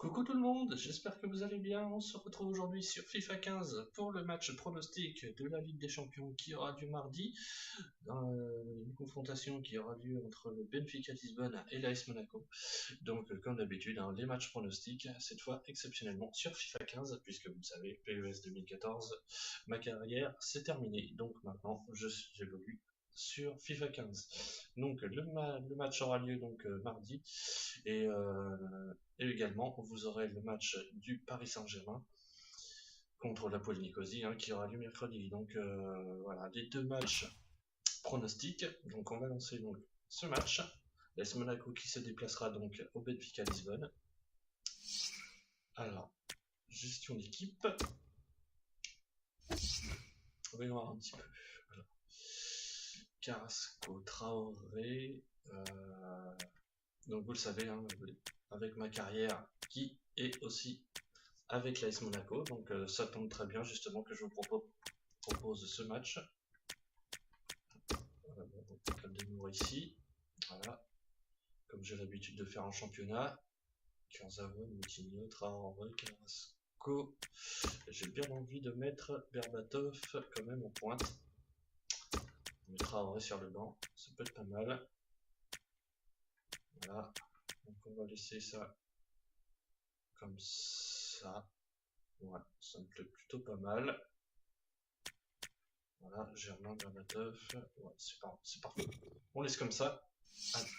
Coucou tout le monde, j'espère que vous allez bien. On se retrouve aujourd'hui sur FIFA 15 pour le match pronostic de la Ligue des Champions qui aura lieu mardi, dans une confrontation qui aura lieu entre le Benfica Lisbonne et l'AS Monaco. Donc comme d'habitude, les matchs pronostics, cette fois exceptionnellement sur FIFA 15, puisque vous le savez, PES 2014, ma carrière c'est terminé. Donc maintenant j'évolue sur FIFA 15. Donc le match aura lieu donc mardi et également vous aurez le match du Paris Saint-Germain contre la Pôle Nicosie qui aura lieu mercredi. Donc voilà, les deux matchs pronostiques. Donc on va lancer donc ce match. l'AS Monaco qui se déplacera donc au Benfica Lisbonne. Alors, gestion d'équipe. On va y voir un petit peu. Alors, Carrasco, Traoré. Donc vous le savez, avec ma carrière qui est aussi avec l'AS Monaco. Donc ça tombe très bien justement que je vous propose ce match. Voilà, donc comme démour ici. Voilà. Comme j'ai l'habitude de faire en championnat. Kurzawa, Moutinho, Traoré, Carrasco. J'ai bien envie de mettre Berbatov quand même en pointe. On mettra Traoré sur le banc, ça peut être pas mal. Voilà. Donc on va laisser ça comme ça. Voilà, ça me plaît plutôt pas mal. Voilà, Germain, Berbatov. Ouais, c'est parfait. On laisse comme ça. Allez.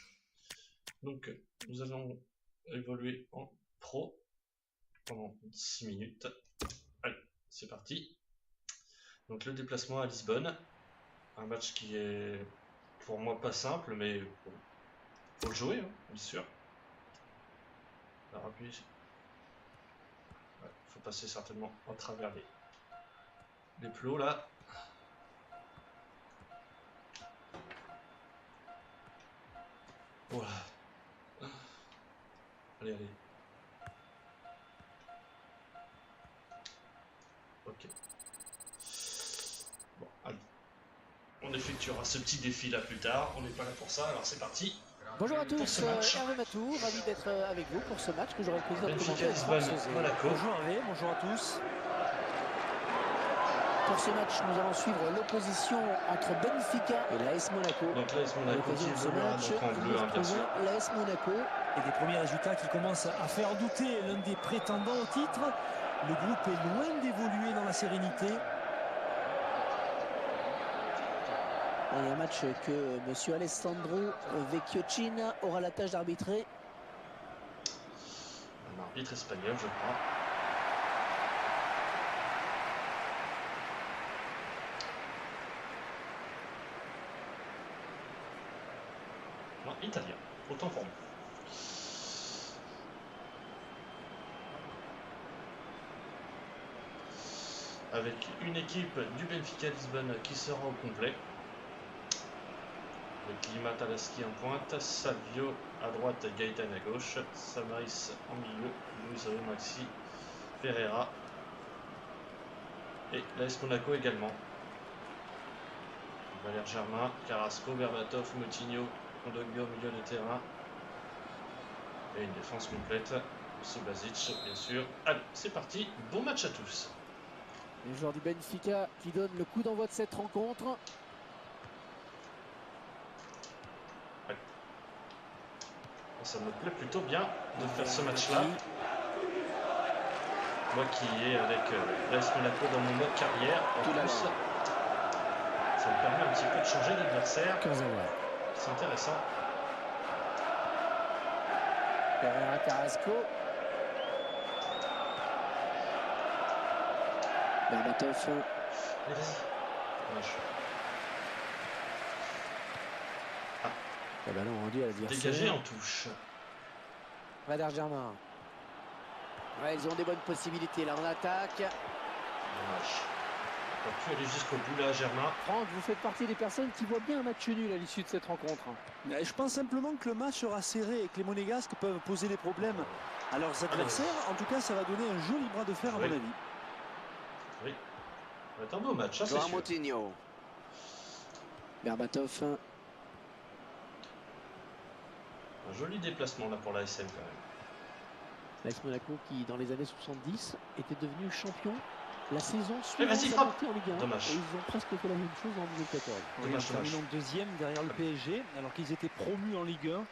Donc nous allons évoluer en pro pendant 6 minutes. Allez, c'est parti. Donc le déplacement à Lisbonne. Un match qui est pour moi pas simple, mais bon, faut le jouer, bien sûr. Alors puis, faut passer certainement à travers les plots là. Voilà. Allez. Ok. Bon, allez. On effectuera ce petit défi là plus tard. On n'est pas là pour ça, alors c'est parti. Bonjour à tous, Hervé Matou, ravi d'être avec vous pour ce match que j'aurai le plaisir de commenter avec Lisbonne, Monaco. Bonjour Hervé, bonjour à tous. Pour ce match, nous allons suivre l'opposition entre Benfica et l'AS Monaco. Donc l'AS Monaco qui évoluera donc en bleu inversé. L'AS Monaco. Et des premiers résultats qui commencent à faire douter l'un des prétendants au titre. Le groupe est loin d'évoluer dans la sérénité. Et un match que M. Alessandro Vecchiocina aura la tâche d'arbitrer. Un arbitre espagnol, je crois. Non, italien. Autant pour moi. Avec une équipe du Benfica Lisbonne qui sera au complet. Avec Lima Talaski en pointe, Salvio à droite, Gaëtan à gauche, Samaris en milieu, Luis Maxi, Ferreira et l'AS Monaco également. Valère Germain, Carrasco, Berbatov, Moutinho, Kondogbia au milieu de terrain. Et une défense complète, Subasic bien sûr. Allez, c'est parti, bon match à tous. Les joueurs du Benfica qui donnent le coup d'envoi de cette rencontre. Ouais. Ça me plaît plutôt bien de faire ce match-là. Moi qui ai avec l'AS Monaco dans mon mode carrière, en plus, ça me permet un petit peu de changer d'adversaire. C'est intéressant. Ferreira, Carrasco. Berbatov. Allez, vas-y. Le ballon rendu à l'adversaire. Dégagé en touche. Valère Germain. Ouais, ils ont des bonnes possibilités là en attaque. Dommage. On a pu aller jusqu'au bout là, Germain. Franck, vous faites partie des personnes qui voient bien un match nul à l'issue de cette rencontre. Je pense simplement que le match sera serré et que les Monégasques peuvent poser des problèmes à leurs adversaires. En tout cas, ça va donner un joli bras de fer à mon avis. Oui. Ça va être un beau match, ça c'est sûr. Moutinho. Berbatov. Un joli déplacement là pour la SM quand même. L'AS Monaco qui, dans les années 70, était devenu champion la saison Eh, vas-y, suivante sa frappe. montée en Ligue 1. Dommage. Et ils ont presque fait la même chose en 2014. Oui, Dommage, en terminant deuxième derrière le Très PSG, alors qu'ils étaient promus en Ligue 1. Bon,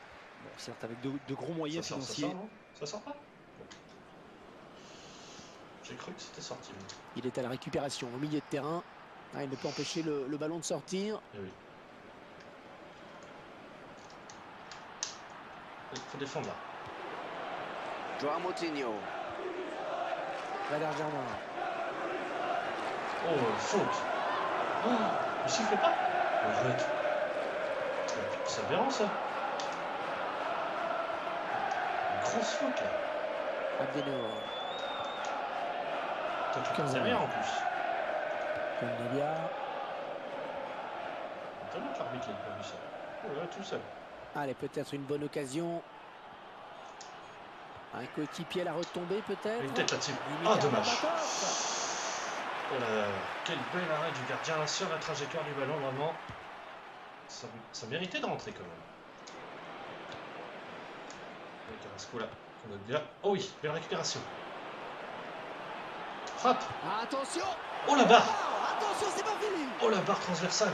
certes, avec de gros Ça moyens sort, financiers. non? Ça sort pas? Bon. J'ai cru que c'était sorti. Mais... Il est à la récupération au milieu de terrain. Ah, il ne peut empêcher le ballon de sortir. Eh oui. Il faut défendre là. Joao Moutinho. Valère Germain. Oh, faute. Oh, il siffle pas? Arrête. C'est aberrant ça. Une grosse faute là. Abdenor. Toi, tu faisais rien en plus. Kondogbia. Tellement que l'arbitre il a pas vu ça. Oh là, tout seul. Allez, peut-être une bonne occasion. Un coéquipier à la retombée peut-être. Une tête là-dessus. Dimitar Ah, dommage. Berbatov. Oh là là, quel bel arrêt du gardien sur la trajectoire du ballon, vraiment. Ça méritait de rentrer quand même. Avec Carrasco là, Kondogbia. Oh oui, belle récupération. Frappe. Attention. Oh la barre. Attention, c'est pas fini. Oh la barre transversale.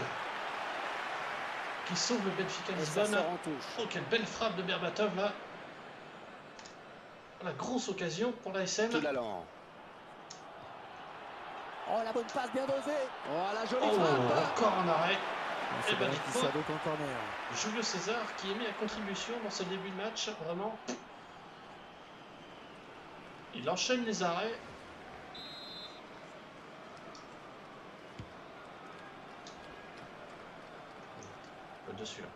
Qui sauve le Benfica Et ça Lisbonne. sort en touche. Oh, quelle belle frappe de Berbatov là. La grosse occasion pour l'ASM. Toulalan. Oh, la bonne passe bien dosée. Oh, la jolie Oh, frappe. encore un arrêt. C'est ben, bien dites qui quoi. sort donc en corner. Julio César qui est mis à contribution dans ce début de match, vraiment. Il enchaîne les arrêts. Dessus là.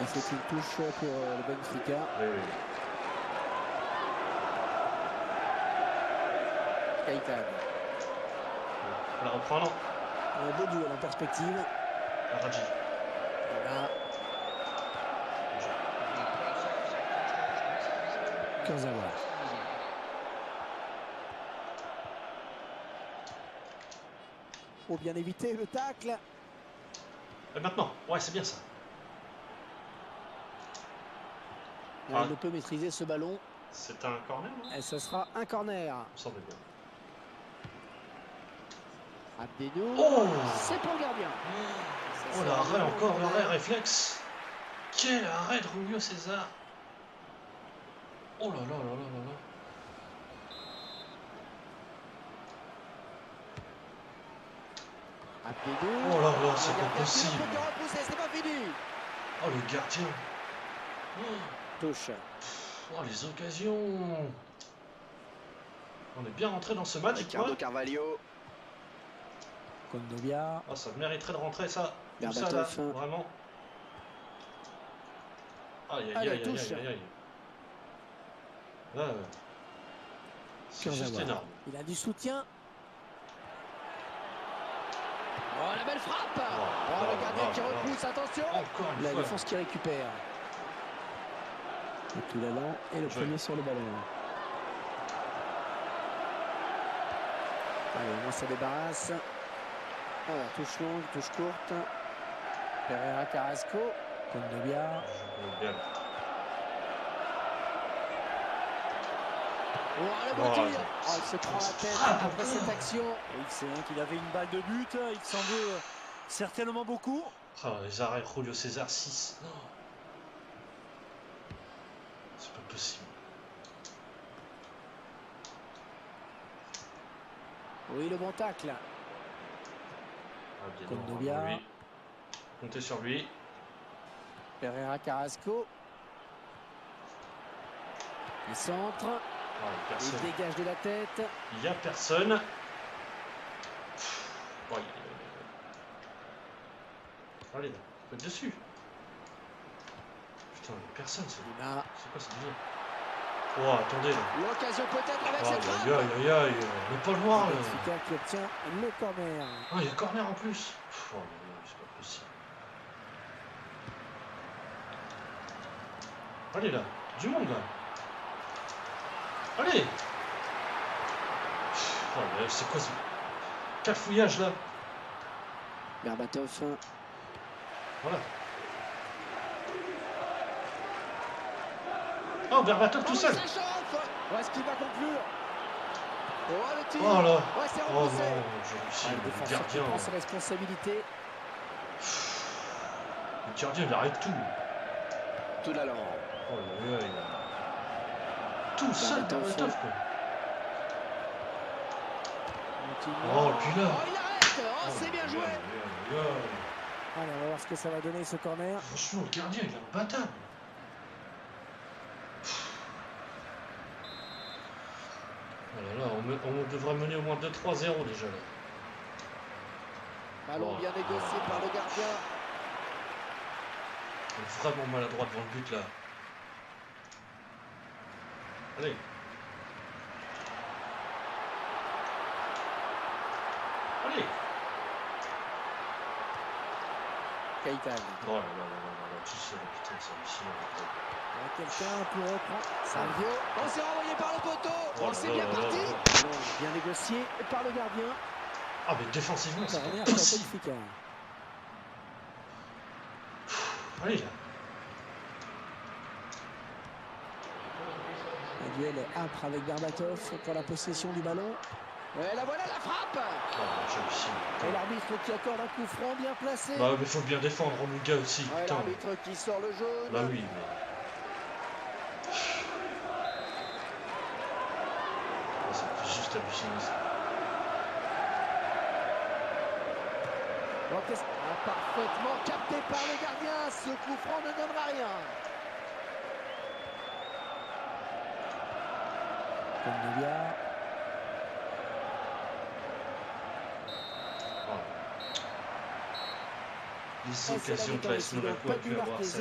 Et c'est une touche pour le Benfica. Oui, oui. Keita. On va la reprendre. Un beau duel en perspective. Radji. Voilà. Kurzawa. Faut bien éviter le tacle. Et maintenant, ouais, c'est bien ça. Il ne peut maîtriser ce ballon. C'est un corner, non? Et ce sera un corner. Il me semble bien. Abdenor. Oh, c'est pour le gardien. oh l'arrêt encore, l'arrêt réflexe. Quel arrêt de Julio César. Oh là là là là là là. Abdenor. Oh là là, c'est pas possible. C'est pas fini. Oh le gardien. Touche. Oh les occasions. On est bien rentré dans ce match. Ricardo Carvalho. Kondogbia. Oh, ça mériterait de rentrer ça. Tout ça là, Berbatov. vraiment. Aïe aïe Allez, aïe aïe touche. aïe aïe. Là, c'est juste Kurzawa. énorme. Il a du soutien. Oh la belle frappe. Oh, Le gardien qui repousse, attention. Encore une La fois. défense qui récupère. Et Toulalan est le Joué. premier sur le ballon. Allez, au moins ça débarrasse. Alors, touche longue, touche courte. Pereira Carrasco. Kondogbia. Je joue bien. Oh, le Oh, beau tir. Oh, il se prend la tête frappe. après cette action. Oui, c'est vrai qu'il avait une balle de but. Il s'en veut certainement beaucoup. Oh, les arrêts Julio César 6. Oh. C'est pas possible. Oui, le bon tacle. Ah, bien Kondogbia. normalement, lui. Comptez sur lui. Pereira Carrasco. Il centre. Ah, personne. Il dégage de la tête. Il n'y a personne. Oh, allez, là. Faut être dessus. Putain, il n'y a personne. Lima. C'est quoi cette vie? Oh, attendez là. L'occasion peut-être avec Aïe cette frappe. aïe aïe aïe aïe. On n'est pas loin là. Benfica qui obtient le corner. Ah, il y a corner en plus. Oh, c'est pas possible. Allez là, du monde là. Allez. Oh, mais c'est quoi ce cafouillage là? Berbatov. Voilà. Oh, Berbatov tout seul. Ça chauffe. Où est-ce qu'il va conclure? Oh, le tir. Oh là. Ouais, c'est Oh non, repoussé. j'ai réussi. Le Le défenseur qui gardien. prend ses responsabilités. Le gardien, il arrête tout. Tout l'allant. Oh là là, il a... Tout seul, Berbatov, quoi. Oh, puis là. Oh, il arrête. Oh, c'est bien joué. Allez, on va voir ce que ça va donner ce corner. Franchement, le gardien, il est imbattable. Oh là là, on devrait mener au moins 2-3-0 déjà là. Ballon Oh. bien négocié par le gardien. On est vraiment maladroit devant le but là. Allez. Allez. Caïtan. Oh là là là là là, tout seul, putain, c'est hallucinant. Quelqu'un pour reprendre. Savio. Oh, c'est renvoyé par le poteau. Oh Oh, c'est là bien là parti. là là. Ballon bien négocié par le gardien. Ah mais défensivement c'est Corner pas sur possible. Benfica. Allez là. Un duel âpre avec Berbatov pour la possession du ballon. Et la voilà la frappe. Oh j'hallucine. Et l'arbitre qui accorde un coup franc bien placé. Bah mais faut bien défendre Romuga aussi, Ouais, putain. l'arbitre qui sort le jaune. Bah oui mais... Oh, c'est juste hallucinant ça. Oh, parfaitement capté par le gardien. Ce coup franc ne donnera rien. Kondogbia. Les occasions que l'AS Monaco a pu avoir, ça.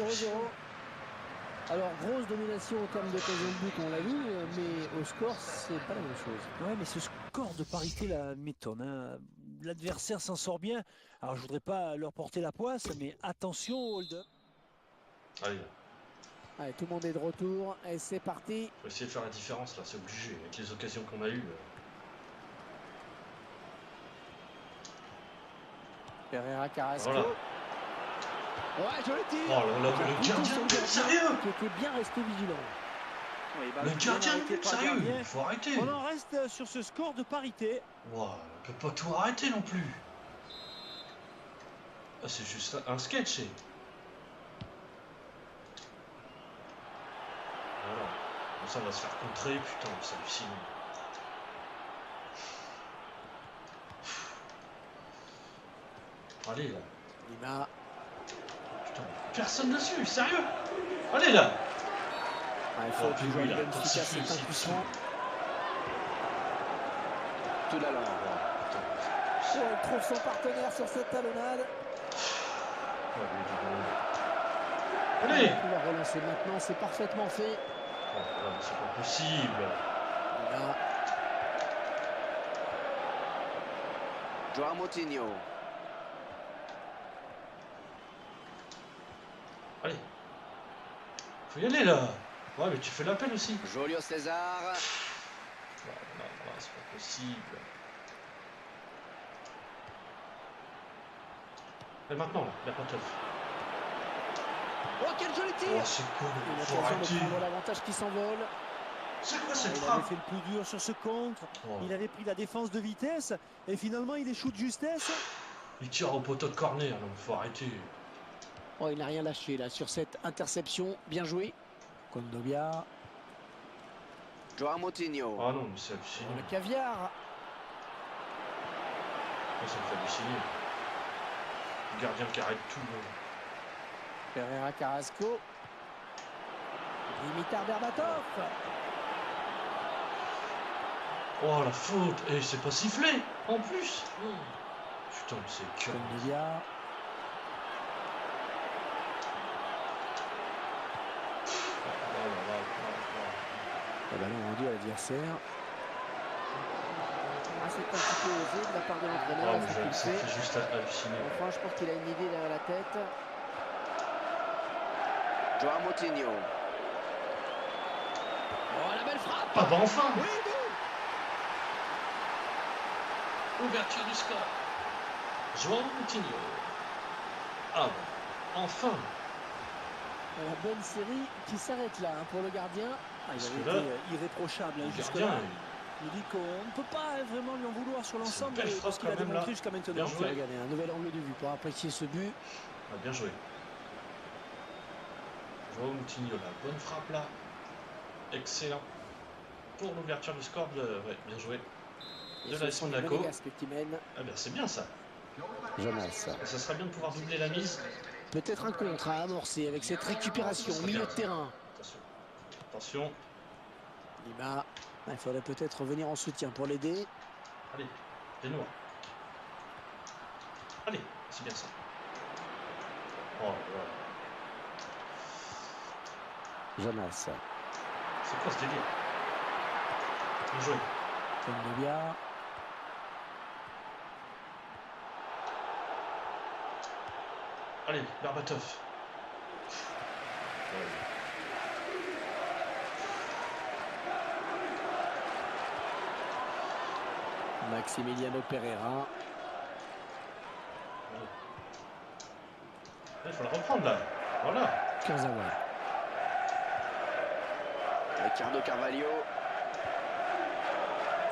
Alors, grosse domination en termes d'occasion de but, on l'a vu, mais au score, c'est pas la même chose. Ouais, mais ce score de parité là m'étonne. Hein. L'adversaire s'en sort bien. Alors, je voudrais pas leur porter la poisse, mais attention au hold-up. Allez, Allez, tout le monde est de retour et c'est parti. faut essayer de faire la différence là, c'est obligé, avec les occasions qu'on a eues. Pereira Carrasco. Voilà. Ouais, je le Oh tire. là là, le gardien, sérieux? Qui était bien resté vigilant. Oui, Le gardien de but, sérieux, faut arrêter. On en reste sur ce score de parité. Wow, on peut pas tout arrêter non plus. Ah, c'est juste un sketch. Voilà. Comme ça, on va se faire contrer, putain, c'est hallucinant. Allez là. Lima. Putain, personne dessus, sérieux. Allez là. Il Oh, faut puis toujours lui, là, le pour Benfica, siffler, c'est c'est impuissant. Tout la langue. Oh, putain. Il trouve son partenaire sur cette talonnade. Oh, lui, du bon. Il Allez. va pouvoir relancer maintenant, c'est parfaitement fait. Oh, là, mais c'est pas possible. Lima. Joao Moutinho. Allez. Faut y aller là. Ouais, mais tu fais l'appel aussi. Julio César. Non, c'est pas possible. Et maintenant là, Berbatov. Oh, quel joli tir. Oh, c'est con. Une Faut occasion arrêter. de prendre l'avantage qui s'envole. C'est quoi cette Il avait frappe? fait le plus dur sur ce contre. Oh. Il avait pris la défense de vitesse. Et finalement, il échoue de justesse. Il tire au poteau de corner, donc faut arrêter. Oh, il n'a rien lâché là sur cette interception. Bien joué. Kondogbia. Joao Moutinho. Ah non, mais c'est hallucinant. Le caviar. Oh, ça me fait halluciner. Le gardien qui arrête tout. Pereira Carrasco. Dimitar Berbatov. Oh la faute. Et c'est pas sifflé en plus. Oh. Putain, mais c'est cœur. Kondogbia. Le ballon rendu à l'adversaire. Ah, c'est un petit peu osé de la part de l'entraîneur. Oh, il faut mais qu'il ça le fait fait. juste halluciner. Enfin, je pense qu'il a une idée derrière la tête. Joao Moutinho. Oh, la belle frappe. Ah bah enfin. Oui, but. Ouverture du score. Joao Moutinho. Ah bon. Enfin. La bonne série qui s'arrête là pour le gardien. Il avait là, été irréprochable jusque-là. Il dit qu'on ne peut pas vraiment lui en vouloir sur l'ensemble de ce qu'il a démontré jusqu'à maintenant. Bien joué. Regardez, un nouvel angle de vue pour apprécier ce but. Ah, bien joué. Joao Moutinho, la bonne frappe là. Excellent. Pour l'ouverture du score de... Ouais, bien joué. De l'AS Monaco. Ah ben c'est bien ça. Jonas. Ça serait bien de pouvoir doubler la mise. Peut-être un contre à amorcer avec cette récupération au milieu de terrain. Attention. Attention. Lima. Il faudrait peut-être revenir en soutien pour l'aider. Allez, Benoît. Allez, c'est bien ça. Oh là. Jonas. C'est quoi ce délire? Bien joué. Kondogbia. Allez, Berbatov. Ouais. Maximiliano Pereira. Il faut la reprendre là. Voilà. Kurzawa. Ricardo Carvalho.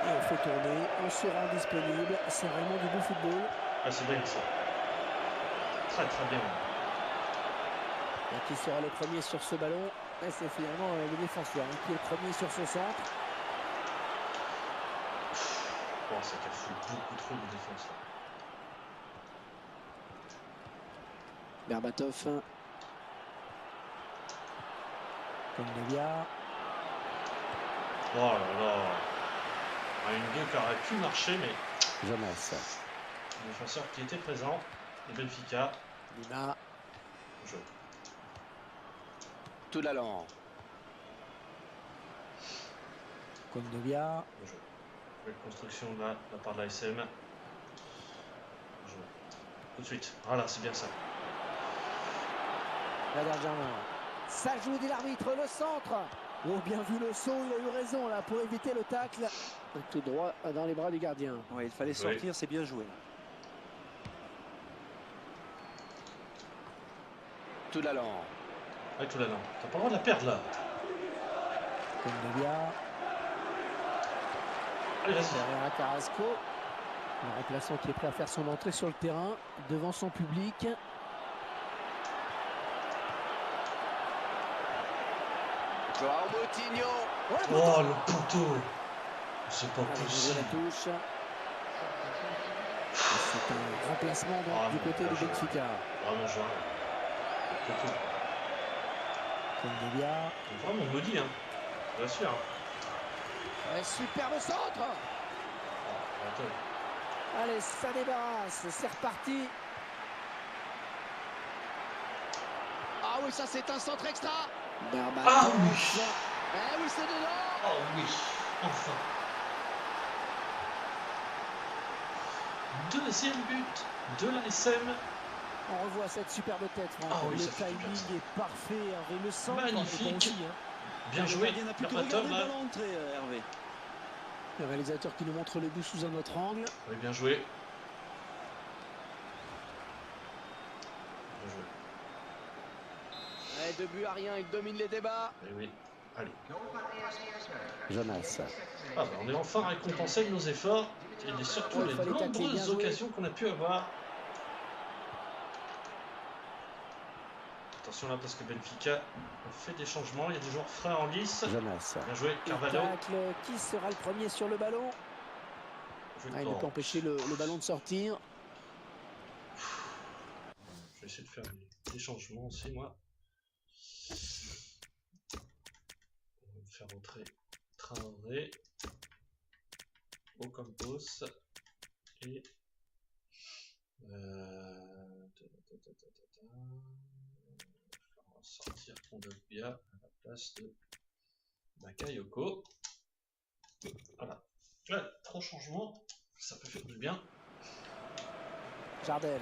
Et on fait tourner, on se rend disponible. C'est vraiment du beau football. Ah, c'est bien ça. Très très bien. Et qui sera le premier sur ce ballon? C'est finalement le défenseur qui est le premier sur ce centre. Oh, ça casse beaucoup trop de défense là. Berbatov. Kondogbia. Oh là là. Une 2 qui aurait pu marcher, mais Jonas. le défenseur qui était présent. Et Benfica. Lima. Jeu. Tout l'allant. Kondogbia. Jeu. Belle construction là, de la part de l'ASM. Jeu. Tout de suite. Voilà, c'est bien ça. Werder Germain. Ça joue dit l'arbitre, le centre. Oh, bien vu le saut, il a eu raison là pour éviter le tacle. Tout droit dans les bras du gardien. Ouais, il fallait sortir, c'est bien joué. Tout l'allant. Avec tout l'allant. T'as pas le droit de la perdre là. Kondogbia. Allez, vas-y. Pereira Carrasco. Le remplaçant qui est prêt à faire son entrée sur le terrain devant son public. Joao Moutinho. Oh le poteau. C'est pas Allez, possible. la touche. C'est un remplacement donc, Ah, du côté du joué. Benfica. Vraiment joueur. Le poteau. Kondogbia. Vraiment maudit, hein. Bien sûr. Un superbe centre. Ah, attends. Allez, ça débarrasse. C'est reparti. Ah oui, ça c'est un centre extra. Berbatov. Ah oui. Eh oui, c'est dedans. Oh oui, enfin. Deuxième but de l'ASM. On revoit cette superbe tête, Franck. Ah oui, le ça fait du bien, timing est parfait. Hervé. Le centre Magnifique. est bon aussi, hein. Bien Le joué, gardien n'a plus que Berbatov regarder là. le ballon entrer, Hervé. Le réalisateur qui nous montre le but sous un autre angle. Oui, bien joué. Bien joué. Eh, 2 buts à rien, il domine les débats. Eh oui, allez. Jonas. Ah bah, on est enfin récompensé de nos efforts et surtout Ouais, les fallait tacler, bien nombreuses joué. occasions qu'on a pu avoir. Attention là parce que Benfica fait des changements, il y a des joueurs frais en lice. Jonas. Bien joué, Carvalho. Tacle. Qui sera le premier sur le ballon? Joué- Il ne Oh, peut empêcher le ballon de sortir. je vais essayer de faire des changements aussi moi. On va me faire entrer Traoré, Ocampos et on va sortir Kondogbia à la place de Bakayoko. Voilà. Ouais, 3 changements, ça peut faire du bien. Jardel.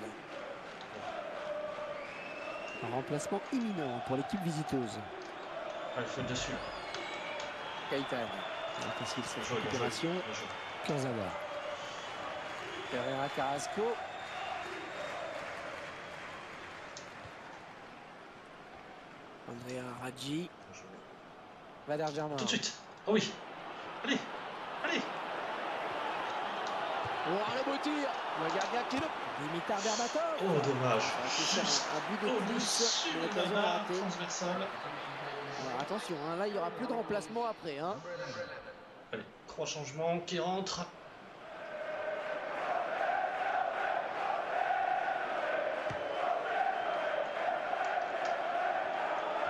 Un remplacement imminent pour l'équipe visiteuse. Ah, il faut être dessus. Gaëtan. Qu'est-ce qu'il fait? Bien joué, bien joué, Récupération. bien joué. Kurzawa. Pereira Carrasco. Andrea Raggi. Bien joué. Valère Germain. Tout de suite. Oh oui. Allez. Allez. Oh, le beau tir. Le gardien qui le... Dimitar Berbatov. Oh, dommage. Ça aurait pu faire un but de plus, Au-dessus mais de la l'occasion barre ratée. transversale. Alors attention, hein, là il n'y aura plus de remplacement après. Hein. Allez, 3 changements qui rentrent.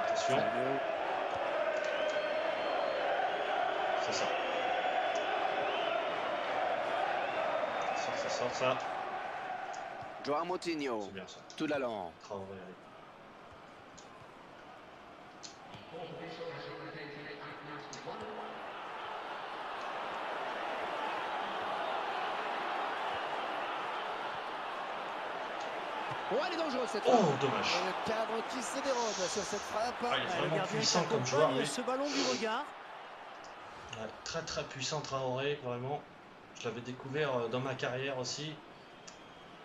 Attention, Salio. c'est ça. Ça. Joao Moutinho, C'est bien ça. tout l'allant. Traoré, allez. Oh, elle est dangereuse cette Oh, frappe. dommage. Et le cadre qui se dérobe sur cette frappe. Ah, il est Le vraiment gardien puissant qui comme joueur, accompagne oui. ce ballon du regard. Ouais, très très puissant Traoré, vraiment. Je l'avais découvert dans ma carrière aussi.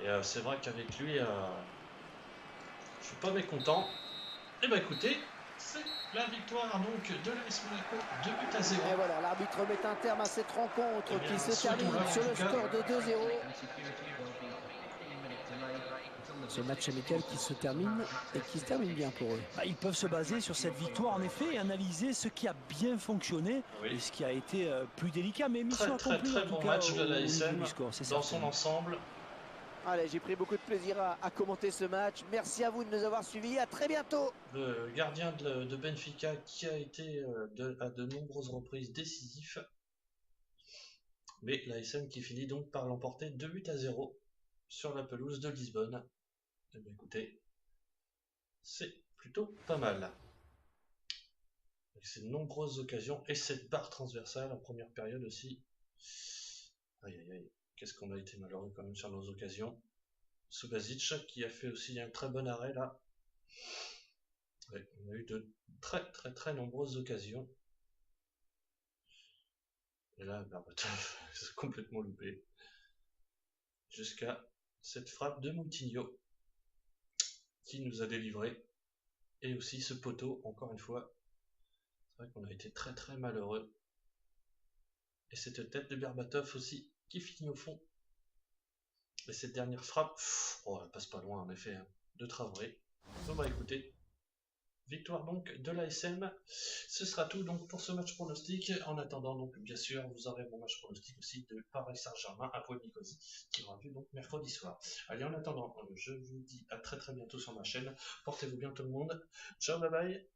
Et c'est vrai qu'avec lui, je suis pas mécontent. Et bah écoutez, c'est la victoire donc de l'AS Monaco, 2-0. Et voilà, l'arbitre met un terme à cette rencontre Eh bien, qui se termine souhaitons-leur, en sur le tout cas. score de 2-0. Ce match amical qui se termine et qui se termine bien pour eux. Bah, ils peuvent se baser sur cette victoire en effet et analyser ce qui a bien fonctionné Oui. et ce qui a été plus délicat. Mais mission Très accomplie en tout bon cas match de au niveau l'ASM du score, c'est dans certain. son ensemble. Allez, j'ai pris beaucoup de plaisir à commenter ce match. Merci à vous de nous avoir suivis. À très bientôt. Le gardien de Benfica qui a été à de nombreuses reprises décisif. Mais l'ASM qui finit donc par l'emporter 2-0 sur la pelouse de Lisbonne. Eh bien, écoutez, c'est plutôt pas mal. Avec ces nombreuses occasions et cette barre transversale en première période aussi. Aïe aïe aïe, qu'est-ce qu'on a été malheureux quand même sur nos occasions. Subasic qui a fait aussi un très bon arrêt là. Ouais, on a eu de très nombreuses occasions. Et là, Berbatov s'est complètement loupé. Jusqu'à cette frappe de Moutinho qui nous a délivré. Et aussi ce poteau, encore une fois. C'est vrai qu'on a été très malheureux. Et cette tête de Berbatov aussi qui finit au fond. Et cette dernière frappe, oh, elle passe pas loin en effet, hein, de Traoré. Bon bah écoutez, victoire donc de l'ASM. Ce sera tout donc pour ce match pronostic. En attendant donc bien sûr vous aurez mon match pronostic aussi de Paris Saint-Germain à Nicosie qui aura lieu donc mercredi soir. Allez en attendant, je vous dis à très bientôt sur ma chaîne. Portez-vous bien tout le monde. Ciao bye bye.